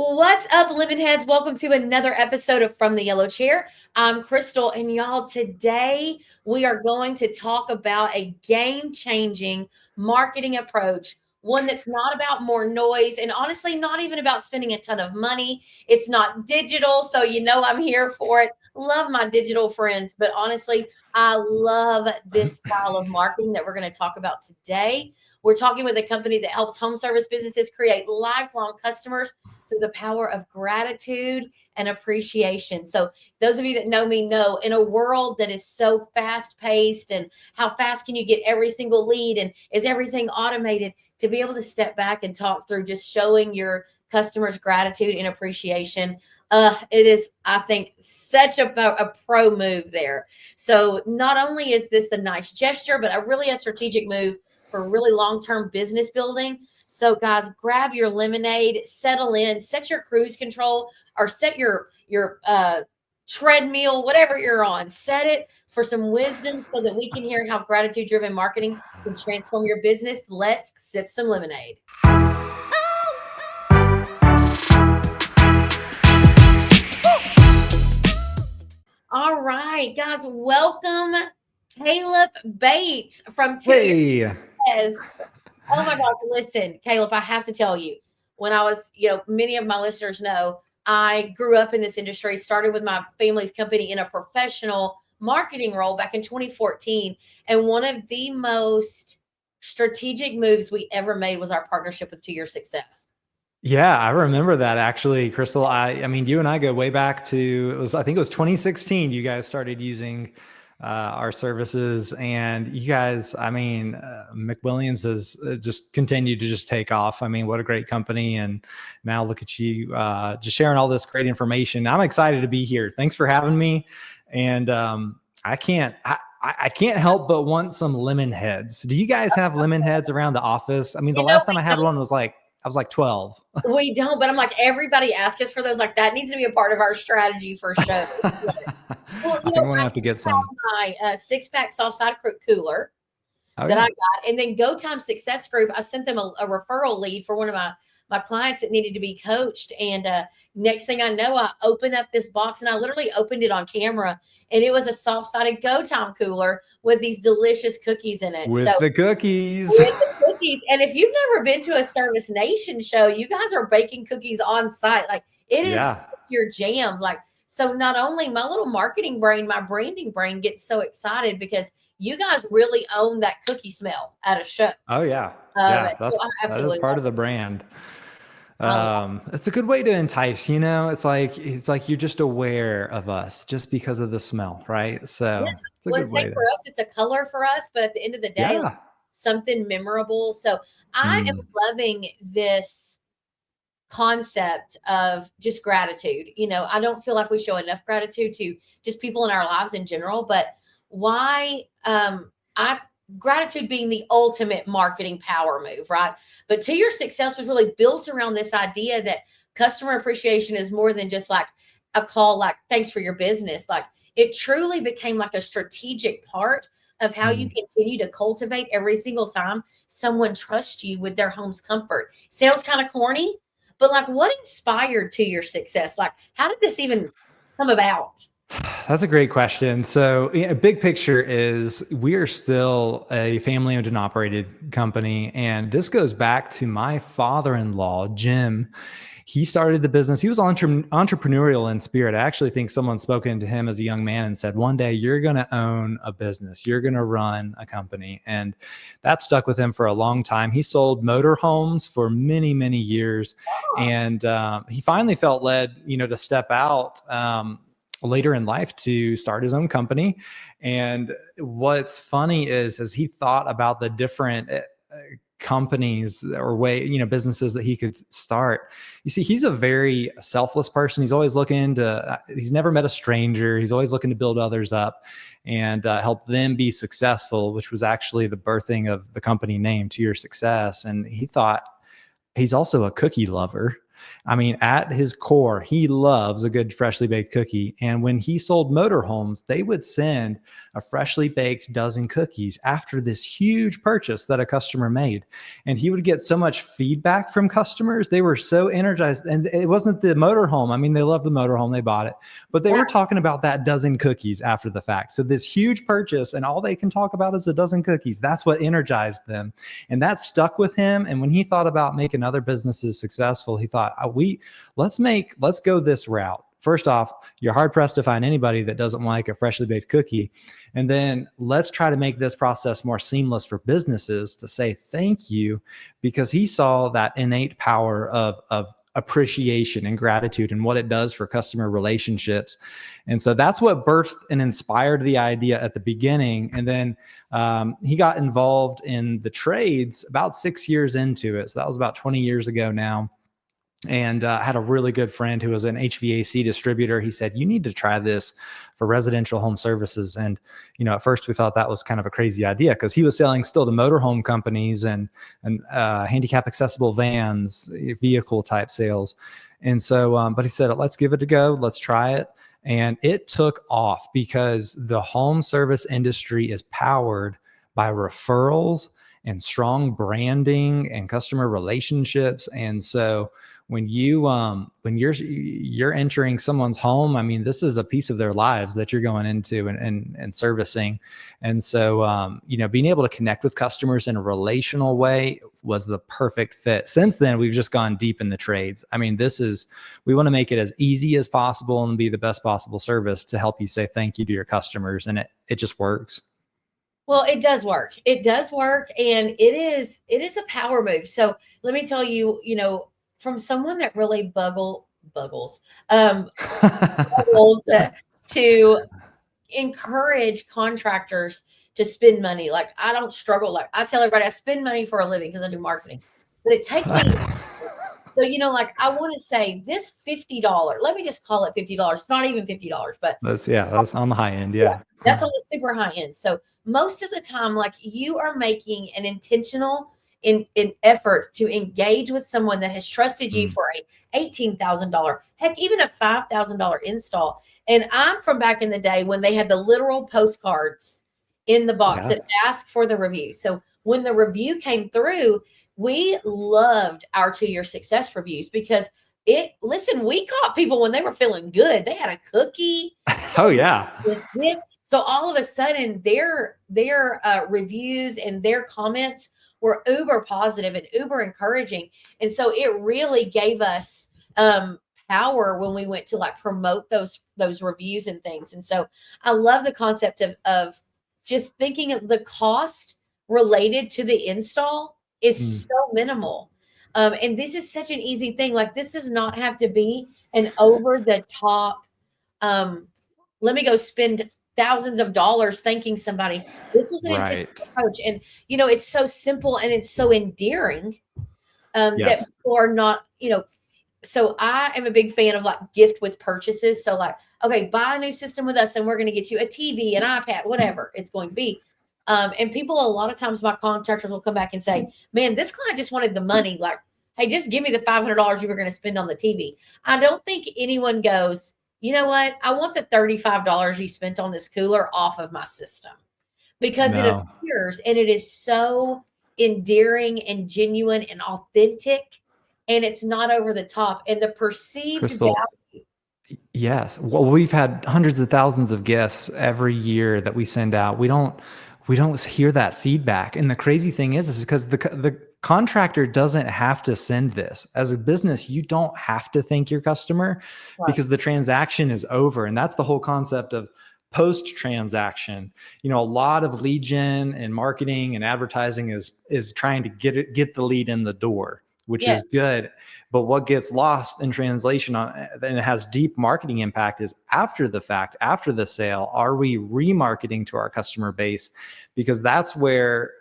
What's up, Lemon Heads? Welcome to another episode of From the Yellow Chair. I'm Crystal, and y'all, today we are going to talk about a game-changing marketing approach, one that's not about more noise and honestly not even about spending a ton of money. It's not digital, so you know I'm here for it. Love my digital friends, but honestly, I love this style of marketing that we're going to talk about today. We're talking with a company that helps home service businesses create lifelong customers through the power of gratitude and appreciation. So, those of you that know me know in a world that is so fast paced and how fast can you get every single lead and is everything automated, to be able to step back and talk through just showing your customers gratitude and appreciation. It is, I think, such a pro move there. So, not only is this the nice gesture, but really a strategic move for really long term business building. So, guys, grab your lemonade, settle in, set your cruise control, or set your treadmill, whatever you're on. Set it for some wisdom so that we can hear how gratitude driven marketing can transform your business. Let's sip some lemonade. All right, guys, welcome Caleb Bates from Two Hey, Years. Oh my gosh, listen, Caleb, I have to tell you, when I was, many of my listeners know I grew up in this industry, started with my family's company in a professional marketing role back in 2014. And one of the most strategic moves we ever made was our partnership with 2 Year Success. yeah, I remember that actually, Crystal. I mean, you and I go way back to I think it was 2016. You guys started using our services, and you guys, I mean, McWilliams has just continued to just take off. I mean, what a great company! And now look at you, just sharing all this great information. I'm excited to be here. Thanks for having me. And I can't help but want some lemon heads. Do you guys have lemon heads around the office? I mean, the last time I had one was like I was like 12. We don't, but I'm like, everybody asks us for those. Like, that needs to be a part of our strategy for sure. Well, I think I'm gonna I have to sent get out some. my 6-pack soft side cooler Oh that I yeah. got. And then Go Time Success Group, I sent them a referral lead for one of my clients that needed to be coached. And next thing I know, I opened up this box and I literally opened it on camera. And it was a soft sided Go Time cooler with these delicious cookies in it. So, With the cookies. with the cookies. And if you've never been to a Service Nation show, you guys are baking cookies on site. Like, it is Yeah. just your jam. Like, so not only my little marketing brain, my branding brain gets so excited because you guys really own that cookie smell at a show. Oh yeah. Yeah. So I That is absolutely part love of the brand. it. I love It's a good way to entice, it's like you're just aware of us just because of the smell, right? it. Yeah. So it's a Well, good say way for to, us, it's a color for us, but at the end of the day, like, yeah. something memorable. So I am Mm. loving this concept of just gratitude. I don't feel like we show enough gratitude to just people in our lives in general, but why I gratitude being the ultimate marketing power move, right? But To Your Success was really built around this idea that customer appreciation is more than just like a call like thanks for your business. Like, it truly became like a strategic part of how you Mm. continue to cultivate every single time someone trusts you with their home's comfort. Sounds kind of corny, but like, what inspired To Your Success? Like, how did this even come about? That's a great question. So, yeah, big picture is we are still a family owned and operated company. And this goes back to my father in law, Jim. He started the business. He was entrepreneurial in spirit. I actually think someone spoken to him as a young man and said, one day you're going to own a business, you're going to run a company. And that stuck with him for a long time. He sold motorhomes for many, many years. And he finally felt led, to step out. Later in life to start his own company. And what's funny is as he thought about the different companies or businesses that he could start, you see, he's a very selfless person. He's always looking to, he's never met a stranger. He's always looking to build others up and help them be successful, which was actually the birthing of the company name To Your Success. And he thought, he's also a cookie lover. I mean, at his core, he loves a good freshly baked cookie. And when he sold motorhomes, they would send a freshly baked dozen cookies after this huge purchase that a customer made. And he would get so much feedback from customers. They were so energized. And it wasn't the motorhome. I mean, they loved the motorhome, they bought it, but they were talking about that dozen cookies after the fact. So this huge purchase, and all they can talk about is a dozen cookies. That's what energized them. And that stuck with him. And when he thought about making other businesses successful, he thought, let's go this route. First off, you're hard pressed to find anybody that doesn't like a freshly baked cookie. And then let's try to make this process more seamless for businesses to say thank you, because he saw that innate power of appreciation and gratitude and what it does for customer relationships. And so that's what birthed and inspired the idea at the beginning. And then he got involved in the trades about 6 years into it. So that was about 20 years ago now. And had a really good friend who was an HVAC distributor. He said, you need to try this for residential home services. And, at first we thought that was kind of a crazy idea, because he was selling still to motorhome companies and handicap accessible vans, vehicle type sales. And so, but he said, let's give it a go. Let's try it. And it took off, because the home service industry is powered by referrals and strong branding and customer relationships. And so when you're entering someone's home, I mean, this is a piece of their lives that you're going into and servicing. And so, being able to connect with customers in a relational way was the perfect fit. Since then, we've just gone deep in the trades. I mean, we want to make it as easy as possible and be the best possible service to help you say thank you to your customers. And it just works. Well, it does work. It does work. And it is a power move. So let me tell you, from someone that really buggles to encourage contractors to spend money. Like, I don't struggle. Like, I tell everybody I spend money for a living because I do marketing, but it takes me. So, I want to say this $50, let me just call it $50. It's not even $50, but that's on the high end. Yeah. That's on the super high end. So most of the time, like, you are making an intentional in effort to engage with someone that has trusted you for a $18,000, heck, even a $5,000 install. And I'm from back in the day when they had the literal postcards in the box that asked for the review. So when the review came through, we loved our 2-year success reviews, because we caught people when they were feeling good. They had a cookie. Oh yeah. This gift. So all of a sudden their reviews and their comments were uber positive and uber encouraging. And so it really gave us power when we went to promote those reviews and things. And so I love the concept of just thinking of the cost related to the install is so minimal. And this is such an easy thing. Like, this does not have to be an over the top, let me go spend thousands of dollars thanking somebody. This was an intentional approach. And, it's so simple and it's so endearing that people are not, so I am a big fan of gift with purchases. So okay, buy a new system with us and we're going to get you a TV, an iPad, whatever it's going to be. And people, a lot of times my contractors will come back and say, man, this client just wanted the money. Hey, just give me the $500 you were going to spend on the TV. I don't think anyone goes, you know what? I want the $35 you spent on this cooler off of my system, because it appears, and it is so endearing and genuine and authentic, and it's not over the top, and the perceived value. Yes. Well, we've had hundreds of thousands of gifts every year that we send out. We don't hear that feedback. And the crazy thing is because the contractor doesn't have to send this. As a business, you don't have to thank your customer because the transaction is over. And that's the whole concept of post-transaction. A lot of lead gen and marketing and advertising is trying to get the lead in the door, which is good. But what gets lost in translation and it has deep marketing impact is after the fact, after the sale, are we remarketing to our customer base? Because that's where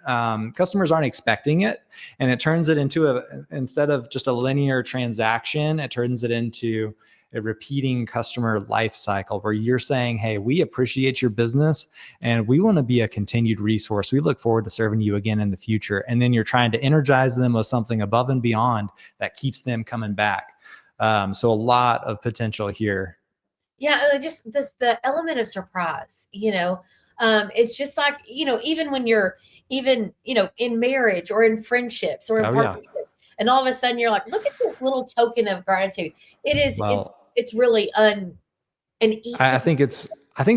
customers aren't expecting it. And it turns it into instead of just a linear transaction, it turns it into a repeating customer life cycle where you're saying, hey, we appreciate your business and we want to be a continued resource. We look forward to serving you again in the future. And then you're trying to energize them with something above and beyond that keeps them coming back. So a lot of potential here. Yeah, just this the element of surprise, it's just like, even when you're even, in marriage or in friendships or in Oh yeah. partnerships, and all of a sudden you're like, look at this little token of gratitude. It is, Well, it's really an I easy. think it's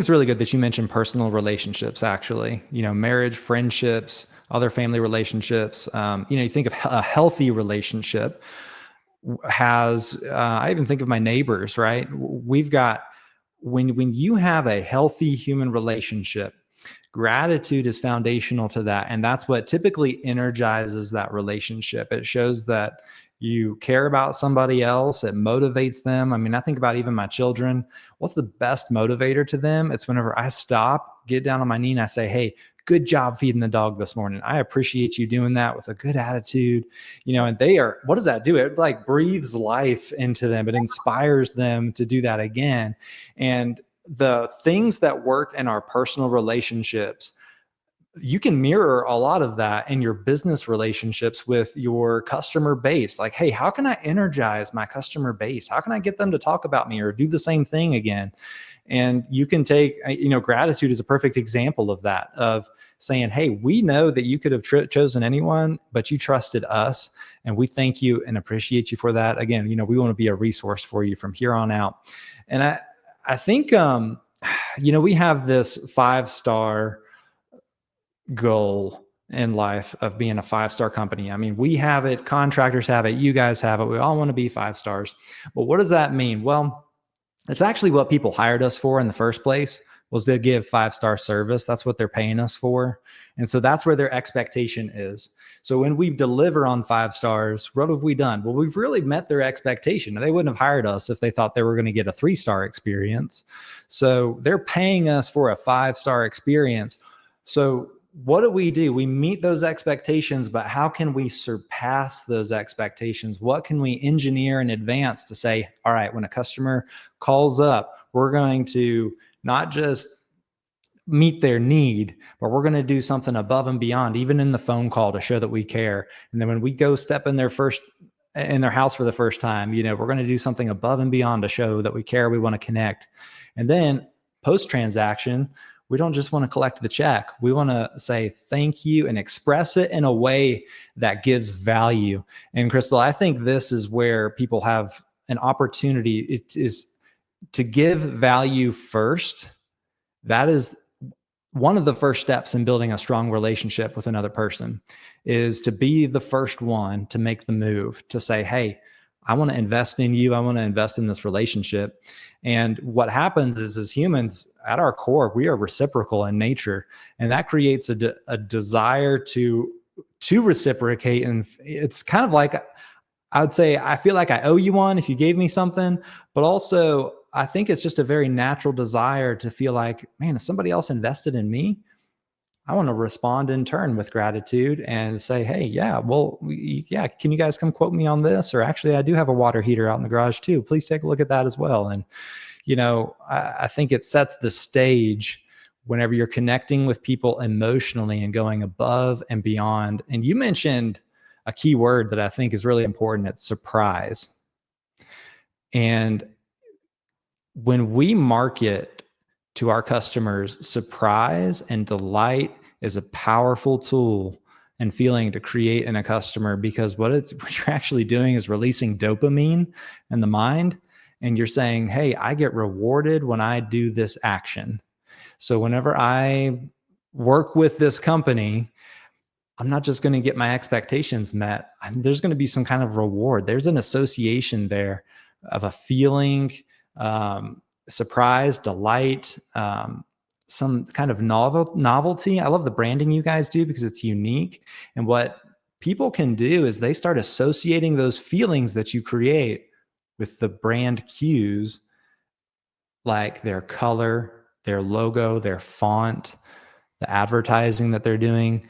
really good that you mentioned personal relationships. Actually, marriage, friendships, other family relationships. You think of a healthy relationship has. I even think of my neighbors. Right, we've got when you have a healthy human relationship, gratitude is foundational to that, and that's what typically energizes that relationship. It shows that you care about somebody else. It motivates them. I mean, I think about even my children. What's the best motivator to them? It's whenever I stop, get down on my knee, and I say, hey, good job feeding the dog this morning. I appreciate you doing that with a good attitude. And what does that do? It like breathes life into them. It inspires them to do that again. And the things that work in our personal relationships, you can mirror a lot of that in your business relationships with your customer base. Like, hey, how can I energize my customer base? How can I get them to talk about me or do the same thing again? And you can take, gratitude is a perfect example of that, of saying, hey, we know that you could have chosen anyone, but you trusted us. And we thank you and appreciate you for that. Again, we want to be a resource for you from here on out. And I think, we have this 5-star goal in life of being a 5-star company. I mean, we have it, contractors have it, you guys have it. We all want to be 5 stars. But what does that mean? Well, it's actually what people hired us for in the first place, was to give 5-star service. That's what they're paying us for. And so that's where their expectation is. So when we deliver on 5 stars, what have we done? Well, we've really met their expectation. They wouldn't have hired us if they thought they were going to get a 3-star experience. So they're paying us for a 5-star experience. So what do? We meet those expectations, but how can we surpass those expectations? What can we engineer in advance to say, all right, when a customer calls up, we're going to not just meet their need, but we're going to do something above and beyond, even in the phone call, to show that we care. And then when we go step in their house for the first time, we're going to do something above and beyond to show that we care, we want to connect. And then post-transaction, we don't just want to collect the check. We want to say thank you and express it in a way that gives value. And Crystal, I think this is where people have an opportunity. It is to give value first. That is one of the first steps in building a strong relationship with another person, is to be the first one to make the move, to say, hey, I want to invest in you. I want to invest in this relationship. And what happens is, as humans, at our core, we are reciprocal in nature. And that creates a desire to reciprocate. And it's kind of like, I would say, I feel like I owe you one if you gave me something, but also I think it's just a very natural desire to feel like, man, if somebody else invested in me, I want to respond in turn with gratitude and say, hey, yeah, well, yeah, can you guys come quote me on this? Or actually, I do have a water heater out in the garage too. Please take a look at that as well. And, I think it sets the stage whenever you're connecting with people emotionally and going above and beyond. And you mentioned a key word that I think is really important. It's surprise. And when we market to our customers, surprise and delight is a powerful tool and feeling to create in a customer, because what you're actually doing is releasing dopamine in the mind. And you're saying, hey, I get rewarded when I do this action. So whenever I work with this company, I'm not just going to get my expectations met. There's going to be some kind of reward. There's an association there of a feeling, surprise, delight, some kind of novelty. I love the branding you guys do because it's unique. And what people can do is they start associating those feelings that you create with the brand cues, like their color, their logo, their font, the advertising that they're doing.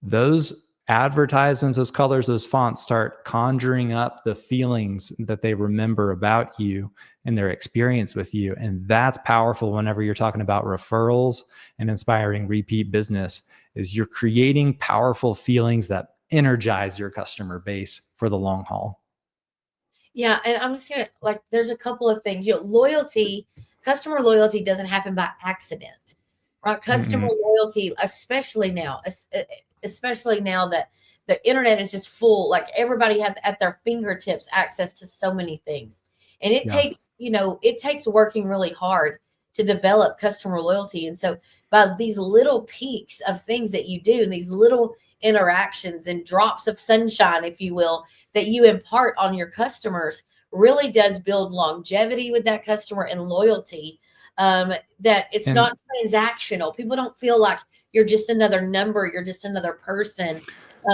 Those advertisements, those colors, those fonts start conjuring up the feelings that they remember about you and their experience with you. And that's powerful whenever you're talking about referrals and inspiring repeat business, is you're creating powerful feelings that energize your customer base for the long haul. Yeah, and I'm just gonna like there's a couple of things. Loyalty, customer loyalty doesn't happen by accident. Right? Customer Mm-mm. loyalty, especially now that the internet is just full, like everybody has at their fingertips access to so many things. And Yeah. it takes working really hard to develop customer loyalty. And so by these little peaks of things that you do and these little interactions and drops of sunshine, if you will, that you impart on your customers really does build longevity with that customer and loyalty. That it's And not transactional. People don't feel like you're just another number, you're just another person.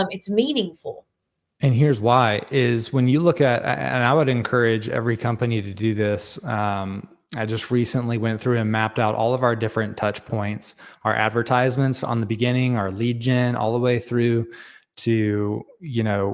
It's meaningful. And here's why is when you look at, and I would encourage every company to do this. I just recently went through and mapped out all of our different touch points, our advertisements on the beginning, our lead gen, all the way through to,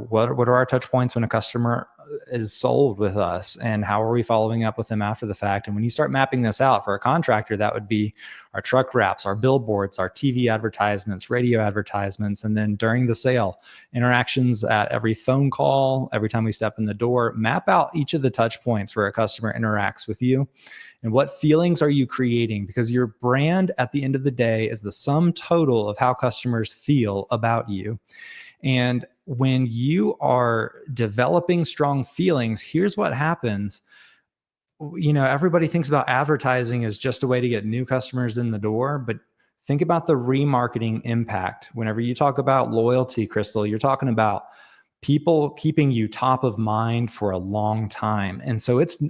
what are our touch points when a customer is sold with us, and how are we following up with them after the fact? And when you start mapping this out for a contractor, that would be our truck wraps, our billboards, our TV advertisements, radio advertisements, and then during the sale, interactions at every phone call, every time we step in the door. Map out each of the touch points where a customer interacts with you, and what feelings are you creating? Because your brand at the end of the day is the sum total of how customers feel about you. And when you are developing strong feelings, here's what happens. Everybody thinks about advertising as just a way to get new customers in the door, but think about the remarketing impact. Whenever you talk about loyalty, Crystal, you're talking about people keeping you top of mind for a long time. And so it's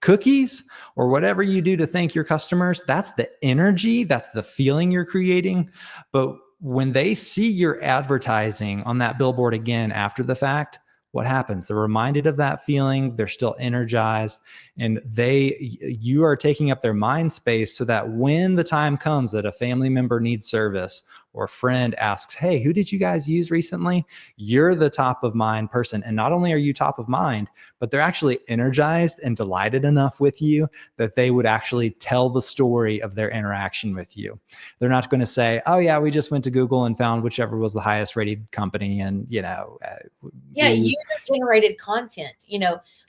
cookies or whatever you do to thank your customers. That's the energy, that's the feeling you're creating. But when they see your advertising on that billboard again after the fact, what happens? They're reminded of that feeling. They're still energized, and you are taking up their mind space so that when the time comes that a family member needs service or a friend asks, hey, who did you guys use recently? You're the top of mind person. And not only are you top of mind, but they're actually energized and delighted enough with you that they would actually tell the story of their interaction with you. They're not going to say, oh yeah, we just went to Google and found whichever was the highest rated company. And, Yeah, user generated content.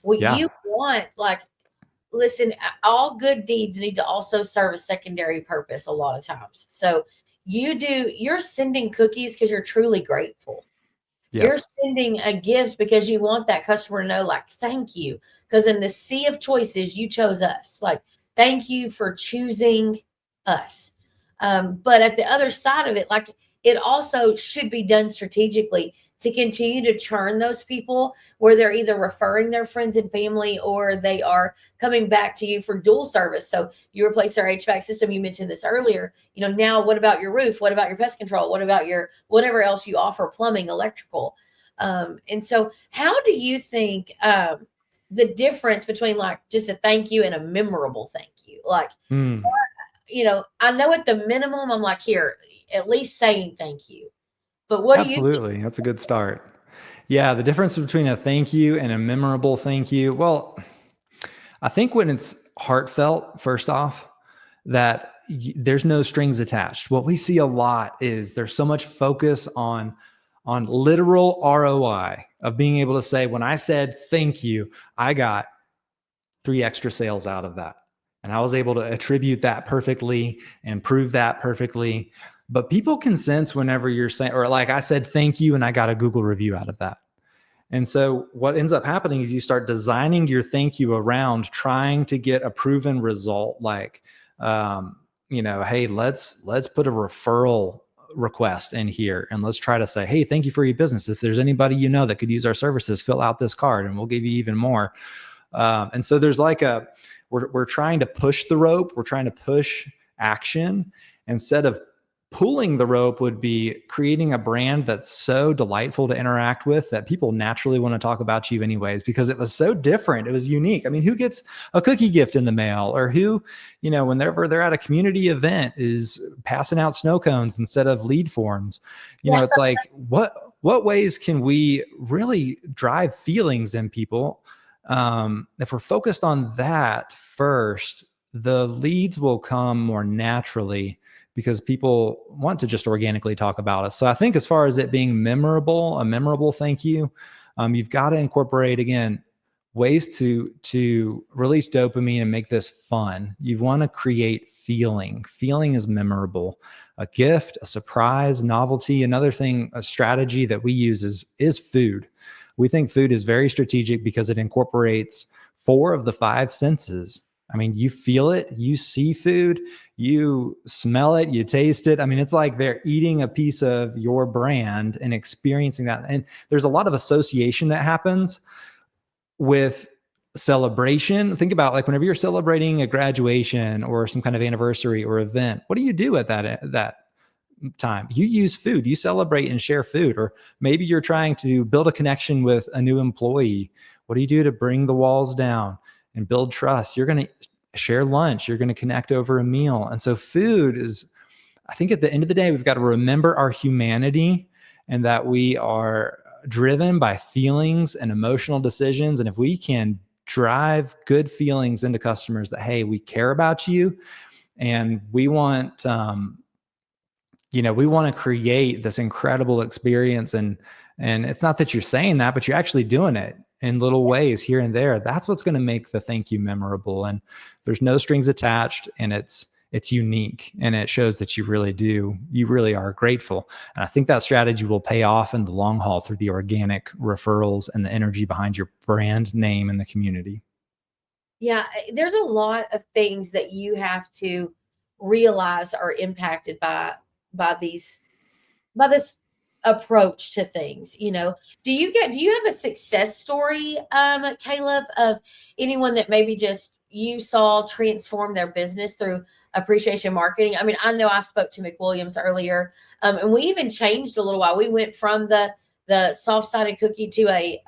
What yeah, you want, like, listen, all good deeds need to also serve a secondary purpose a lot of times. So you're sending cookies because you're truly grateful. You're yes. sending a gift because you want that customer to know, like, thank you. Because in the sea of choices, you chose us. Like, thank you for choosing us. But at the other side of it, like, it also should be done strategically to continue to churn those people where they're either referring their friends and family or they are coming back to you for dual service. So you replace their HVAC system. You mentioned this earlier. Now what about your roof? What about your pest control? What about your whatever else you offer, plumbing, electrical? And so how do you think the difference between like just a thank you and a memorable thank you? Like, Mm. I know at the minimum, I'm like, here, at least saying thank you. But what do you think? Absolutely. That's a good start. Yeah, the difference between a thank you and a memorable thank you. Well, I think when it's heartfelt, first off, that there's no strings attached. What we see a lot is there's so much focus on literal ROI of being able to say, when I said thank you, I got 3 extra sales out of that. And I was able to attribute that perfectly and prove that perfectly. But people can sense whenever you're saying, or like I said, thank you, and I got a Google review out of that. And so what ends up happening is you start designing your thank you around trying to get a proven result. Like, hey, let's put a referral request in here, and let's try to say, hey, thank you for your business. If there's anybody that could use our services, fill out this card and we'll give you even more. And so there's like we're trying to push the rope. We're trying to push action instead of pulling the rope. Would be creating a brand that's so delightful to interact with that people naturally want to talk about you anyways, because it was so different. It was unique. I mean, who gets a cookie gift in the mail, or who, whenever they're at a community event is passing out snow cones instead of lead forms? It's like, what ways can we really drive feelings in people? If we're focused on that first, the leads will come more naturally because people want to just organically talk about us. So I think as far as it being memorable, a memorable thank you, you've got to incorporate, again, ways to release dopamine and make this fun. You want to create feeling. Feeling is memorable. A gift, a surprise, novelty. Another thing, a strategy that we use is food. We think food is very strategic because it incorporates 4 of the 5 senses. I mean, you feel it, you see food, you smell it, you taste it. I mean, it's like they're eating a piece of your brand and experiencing that. And there's a lot of association that happens with celebration. Think about, like, whenever you're celebrating a graduation or some kind of anniversary or event, what do you do at that time? You use food, you celebrate and share food. Or maybe you're trying to build a connection with a new employee. What do you do to bring the walls down and build trust? You're going to share lunch, you're going to connect over a meal. And so food is, I think at the end of the day, we've got to remember our humanity and that we are driven by feelings and emotional decisions. And if we can drive good feelings into customers that, hey, we care about you and we want, we want to create this incredible experience. And it's not that you're saying that, but you're actually doing it in little ways here and there. That's what's going to make the thank you memorable. And there's no strings attached, and it's unique, and it shows that you really are grateful. And I think that strategy will pay off in the long haul through the organic referrals and the energy behind your brand name in the community. Yeah, there's a lot of things that you have to realize are impacted by this approach to things. Do you have a success story, Caleb, of anyone that maybe just you saw transform their business through appreciation marketing? I mean, I know I spoke to McWilliams earlier, and we even changed a little while. We went from the soft-sided cookie to a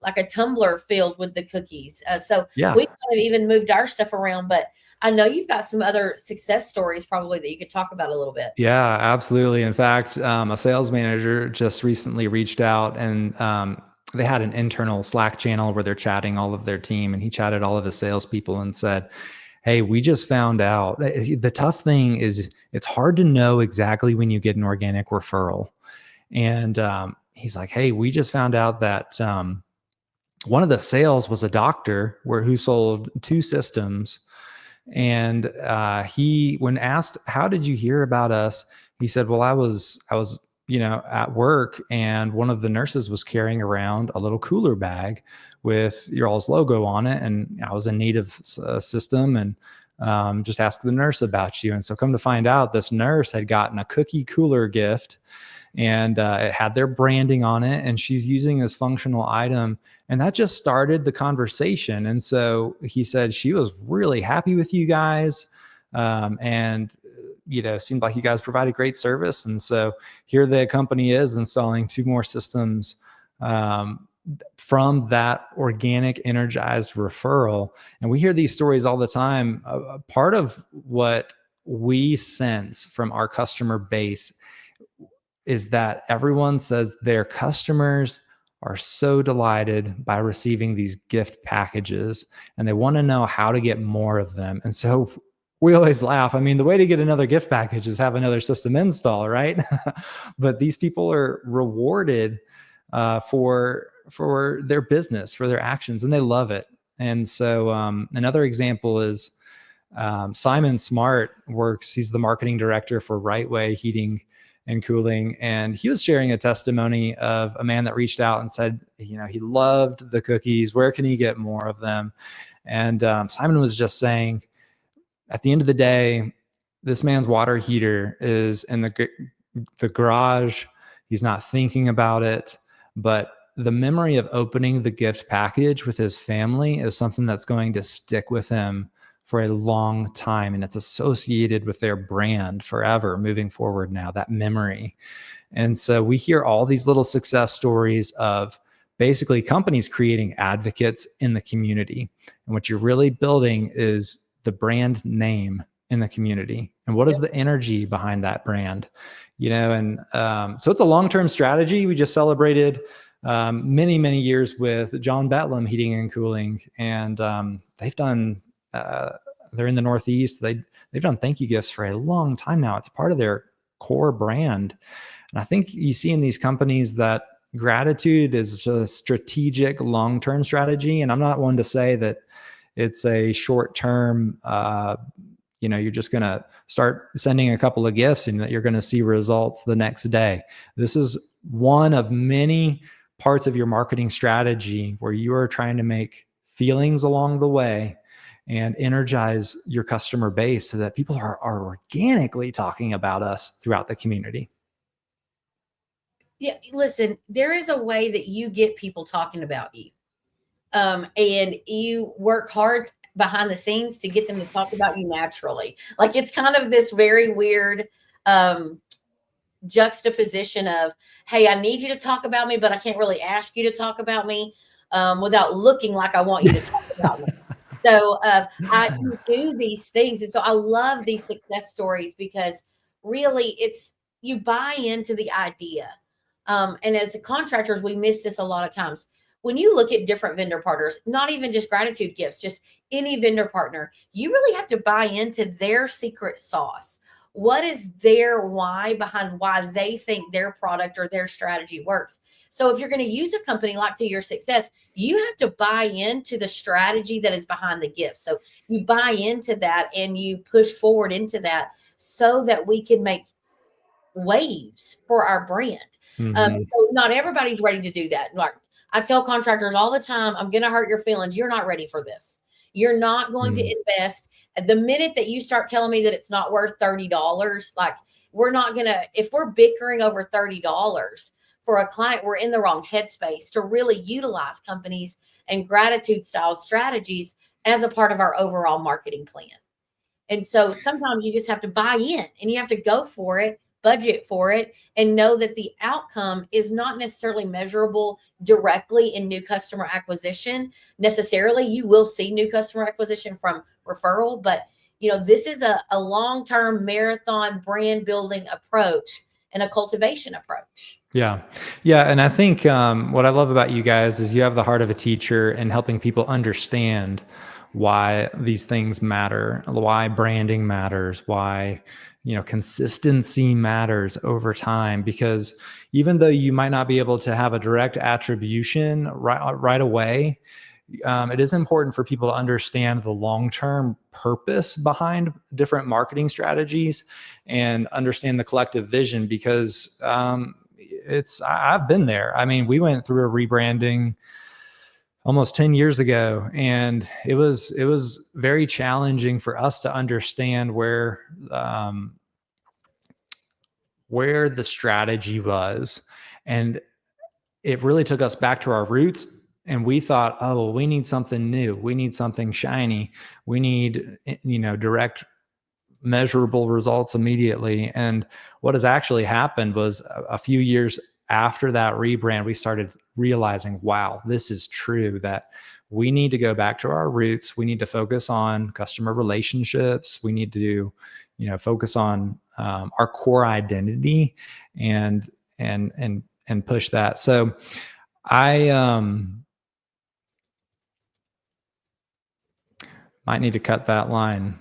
like a tumbler filled with the cookies. So Yeah. we kind of even moved our stuff around, but I know you've got some other success stories probably that you could talk about a little bit. Yeah, absolutely. In fact, a sales manager just recently reached out, and they had an internal Slack channel where they're chatting all of their team, and he chatted all of his salespeople and said, "Hey, we just found out." The tough thing is it's hard to know exactly when you get an organic referral. And he's like, "Hey, we just found out that one of the sales was a doctor who sold 2 systems." And when asked, "How did you hear about us?" He said, "Well, I was, at work, and one of the nurses was carrying around a little cooler bag with your all's logo on it. And I was in need of a system, and just asked the nurse about you. And so come to find out, this nurse had gotten a cookie cooler gift, and it had their branding on it, and she's using this functional item." And that just started the conversation. And so he said she was really happy with you guys, and seemed like you guys provided great service. And so here the company is installing 2 more systems from that organic, energized referral. And we hear these stories all the time. Part of what we sense from our customer base is that everyone says their customers are so delighted by receiving these gift packages, and they want to know how to get more of them. And so we always laugh. I mean, the way to get another gift package is have another system install, right? But these people are rewarded for their business, for their actions, and they love it. And so another example is Simon Smart he's the marketing director for Right Way Heating and Cooling. And he was sharing a testimony of a man that reached out and said, he loved the cookies. Where can he get more of them? And Simon was just saying, at the end of the day, this man's water heater is in the garage. He's not thinking about it, but the memory of opening the gift package with his family is something that's going to stick with him for a long time. And it's associated with their brand forever moving forward now, that memory. And so we hear all these little success stories of basically companies creating advocates in the community. And what you're really building is the brand name in the community. And what is the energy behind that brand? And so it's a long-term strategy. We just celebrated many, many years with John Betlam Heating and Cooling. And they've done, they're in the Northeast. They've done thank you gifts for a long time now. It's part of their core brand. And I think you see in these companies that, gratitude is a strategic long-term strategy. And I'm not one to say that it's a short-term, you're just going to start sending a couple of gifts and that you're going to see results the next day. This is one of many parts of your marketing strategy where you are trying to make feelings along the way and energize your customer base so that people are organically talking about us throughout the community. Yeah, listen, there is a way that you get people talking about you. And you work hard behind the scenes to get them to talk about you naturally. Like, it's kind of this very weird juxtaposition of, hey, I need you to talk about me, but I can't really ask you to talk about me without looking like I want you to talk about me. So I do these things. And so I love these success stories because really you buy into the idea. And as contractors, we miss this a lot of times. When you look at different vendor partners, not even just gratitude gifts, just any vendor partner, you really have to buy into their secret sauce. What is their why behind why they think their product or their strategy works? So if you're going to use a company like To Your Success, you have to buy into the strategy that is behind the gift. So you buy into that and you push forward into that so that we can make waves for our brand. So not everybody's ready to do that. Like, I tell contractors all the time, I'm going to hurt your feelings. You're not ready for this. You're not going to invest. The minute that you start telling me that it's not worth $30, like, we're not going to, if we're bickering over $30 for a client, we're in the wrong headspace to really utilize companies and gratitude style strategies as a part of our overall marketing plan. And so sometimes you just have to buy in and you have to go for it, budget for it, and know that the outcome is not necessarily measurable directly in new customer acquisition. Necessarily, you will see new customer acquisition from referral, but this is a long-term marathon brand building approach and a cultivation approach. Yeah. And I think what I love about you guys is you have the heart of a teacher and helping people understand why these things matter, why branding matters, why consistency matters over time. Because even though you might not be able to have a direct attribution right away, it is important for people to understand the long-term purpose behind different marketing strategies and understand the collective vision, because I've been there. I mean, we went through a rebranding almost 10 years ago, and it was very challenging for us to understand where the strategy was. And it really took us back to our roots. And we thought, oh, well, we need something new. We need something shiny. We need, direct measurable results immediately. And what has actually happened was a few years after that rebrand, we started realizing, wow, this is true, that we need to go back to our roots. We need to focus on customer relationships. We need to, focus on our core identity and push that. So I might need to cut that line.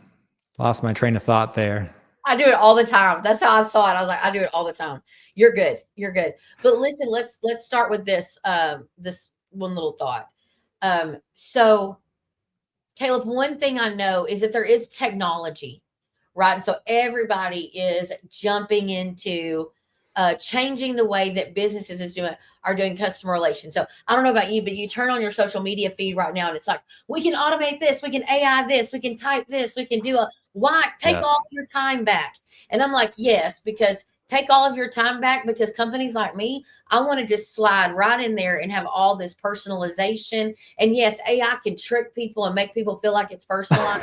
Lost my train of thought there. I do it all the time. That's how I saw it. I was like, I do it all the time. You're good. You're good. But listen, let's start with this this one little thought. So Caleb, one thing I know is that there is technology, right? And so everybody is jumping into changing the way that businesses are doing customer relations. So I don't know about you, but you turn on your social media feed right now and it's like, we can automate this, we can AI this, we can type this, we can do take all of your time back. And I'm like, yes, because take all of your time back, because companies like me, I want to just slide right in there and have all this personalization. And yes, AI can trick people and make people feel like it's personalized.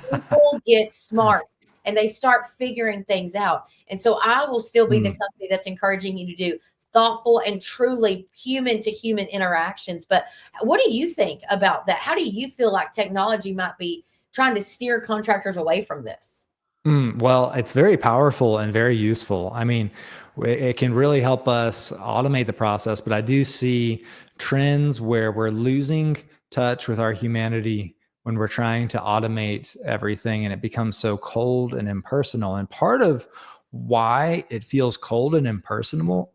People get smart and they start figuring things out. And so I will still be the company that's encouraging you to do thoughtful and truly human to human interactions. But what do you think about that? How do you feel like technology might be trying to steer contractors away from this? Well, it's very powerful and very useful. I mean, it can really help us automate the process, but I do see trends where we're losing touch with our humanity when we're trying to automate everything, and it becomes so cold and impersonal. And part of why it feels cold and impersonal,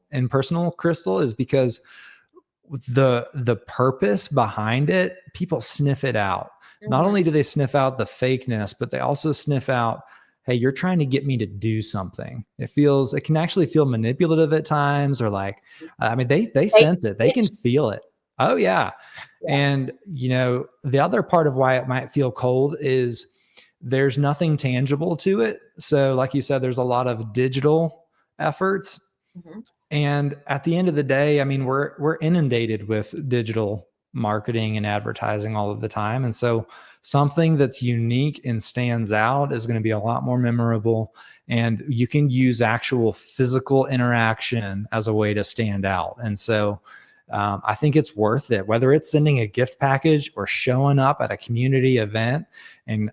Crystal, is because the purpose behind it, people sniff it out. Not only do they sniff out the fakeness, but they also sniff out, hey, you're trying to get me to do something. It can actually feel manipulative at times, or like, I mean, they sense it, they can feel it. Oh yeah. And the other part of why it might feel cold is there's nothing tangible to it. So like you said, there's a lot of digital efforts. And at the end of the day, I mean, we're inundated with digital marketing and advertising all of the time. And so something that's unique and stands out is going to be a lot more memorable. And you can use actual physical interaction as a way to stand out. And so I think it's worth it, whether it's sending a gift package or showing up at a community event. And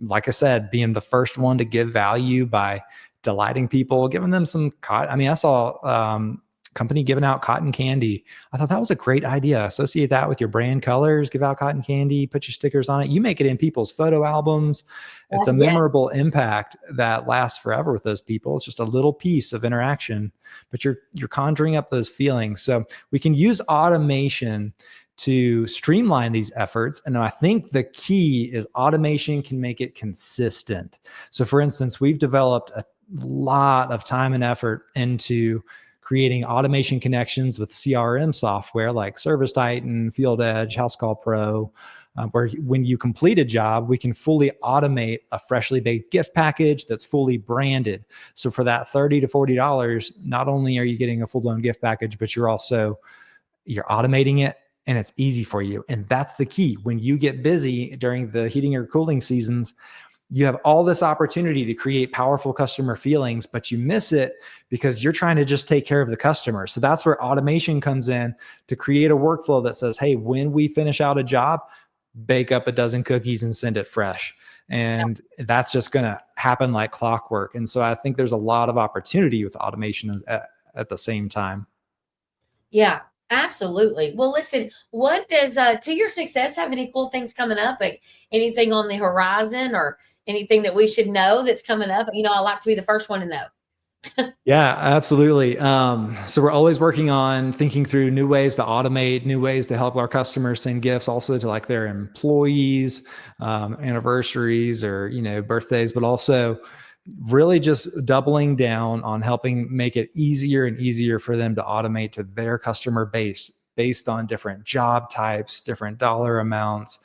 like I said, being the first one to give value by delighting people, giving them some cotton. I mean, I saw company giving out cotton candy. I thought that was a great idea. Associate that with your brand colors, give out cotton candy, put your stickers on it. You make it in people's photo albums. It's a memorable impact that lasts forever with those people. It's just a little piece of interaction, but you're conjuring up those feelings. So we can use automation to streamline these efforts. And I think the key is automation can make it consistent. So for instance, we've developed a lot of time and effort into creating automation connections with CRM software like ServiceTitan, Field Edge, Housecall Pro, where when you complete a job, we can fully automate a freshly baked gift package that's fully branded. So for that $30 to $40, not only are you getting a full-blown gift package, but you're automating it, and it's easy for you. And that's the key. When you get busy during the heating or cooling seasons, you have all this opportunity to create powerful customer feelings, but you miss it because you're trying to just take care of the customer. So that's where automation comes in to create a workflow that says, hey, when we finish out a job, bake up a dozen cookies and send it fresh. And that's just going to happen like clockwork. And so I think there's a lot of opportunity with automation at the same time. Yeah, absolutely. Well, listen, what does To Your Success have any cool things coming up? Like anything on the horizon or anything that we should know that's coming up? I like to be the first one to know. Yeah, absolutely. So we're always working on thinking through new ways to automate, new ways to help our customers send gifts also to like their employees, anniversaries or, birthdays, but also really just doubling down on helping make it easier and easier for them to automate to their customer base based on different job types, different dollar amounts,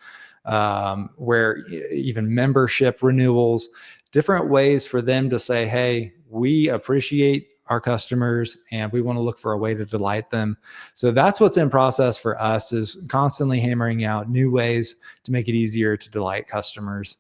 where even membership renewals, different ways for them to say, hey, we appreciate our customers and we want to look for a way to delight them. So that's what's in process for us, is constantly hammering out new ways to make it easier to delight customers.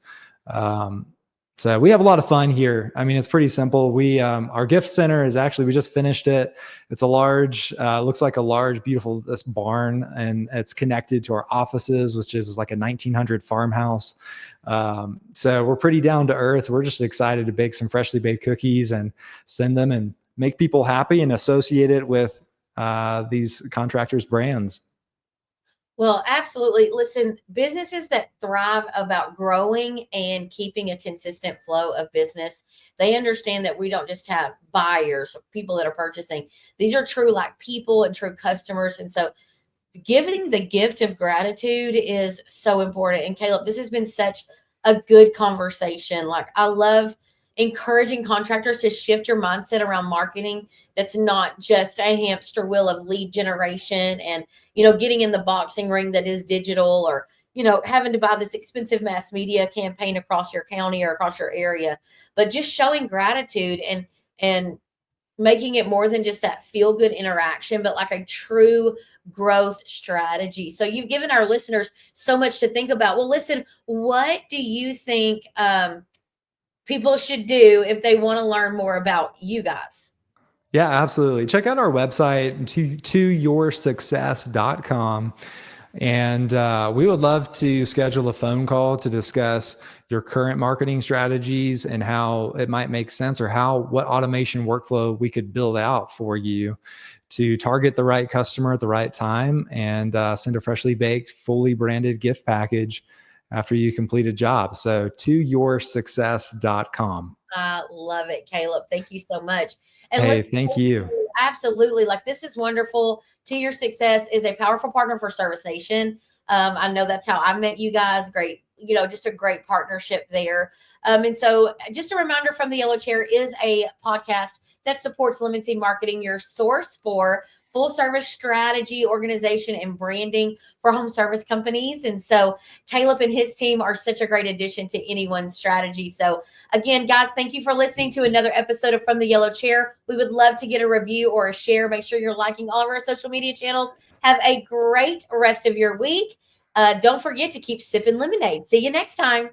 So we have a lot of fun here. I mean, it's pretty simple. Our gift center is we just finished it. It's a large, looks like a large, beautiful this barn, and it's connected to our offices, which is like a 1900 farmhouse. So we're pretty down to earth. We're just excited to bake some freshly baked cookies and send them and make people happy and associate it with these contractors' brands. Well, absolutely. Listen, businesses that thrive about growing and keeping a consistent flow of business, they understand that we don't just have buyers, people that are purchasing. These are true like people and true customers. And so giving the gift of gratitude is so important. And Caleb, this has been such a good conversation. Like, I love encouraging contractors to shift your mindset around marketing. That's not just a hamster wheel of lead generation and, getting in the boxing ring that is digital, or, having to buy this expensive mass media campaign across your county or across your area, but just showing gratitude and making it more than just that feel good interaction, but like a true growth strategy. So you've given our listeners so much to think about. Well, listen, what do you think people should do if they want to learn more about you guys? Yeah, absolutely. Check out our website, toyoursuccess.com. And we would love to schedule a phone call to discuss your current marketing strategies and how it might make sense, or what automation workflow we could build out for you to target the right customer at the right time and send a freshly baked, fully branded gift package after you complete a job. So toyoursuccess.com. I love it, Caleb. Thank you so much. And Hey, listen, thank you. absolutely. Like, this is wonderful. To Your Success is a powerful partner for Service Nation. I know that's how I met you guys. Great, just a great partnership there. And so just a reminder from the Yellow Chair is a podcast that supports Lemon Seed Marketing, your source for full service strategy, organization, and branding for home service companies. And so Caleb and his team are such a great addition to anyone's strategy. So again, guys, thank you for listening to another episode of From the Yellow Chair. We would love to get a review or a share. Make sure you're liking all of our social media channels. Have a great rest of your week. Don't forget to keep sipping lemonade. See you next time.